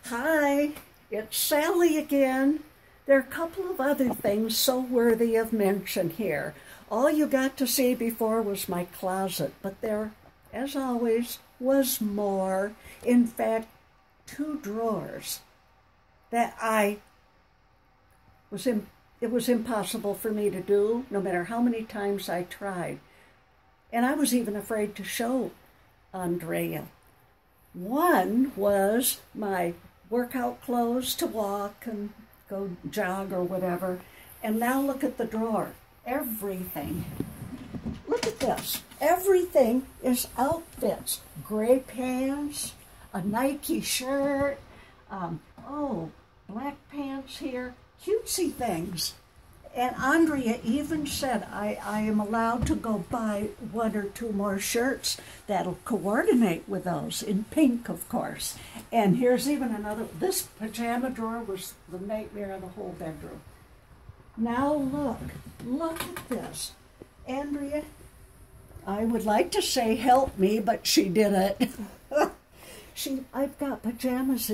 Hi, it's Sally again. There are a couple of other things so worthy of mention here. All you got to see before was my closet, but there, as always, was more. In fact, two drawers that it was impossible for me to do, no matter how many times I tried. And I was even afraid to show Andrea. One was my workout clothes to walk and go jog or whatever. And now look at the drawer. Everything. Look at this. Everything is outfits. Gray pants, a Nike shirt, black pants here, cutesy things. And Andrea even said I am allowed to go buy one or two more shirts that'll coordinate with those, in pink, of course. And here's even another. This pajama drawer was the nightmare of the whole bedroom. Now look at this. Andrea, I would like to say help me, but she didn't. I've got pajamas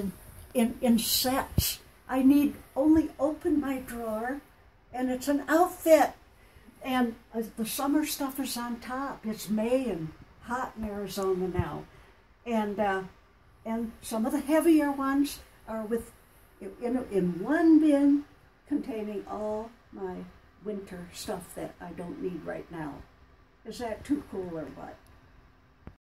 in sets. I need only open my drawer, and it's an outfit. And the summer stuff is on top. It's May and hot in Arizona now. And some of the heavier ones are in one bin containing all my winter stuff that I don't need right now. Is that too cool or what?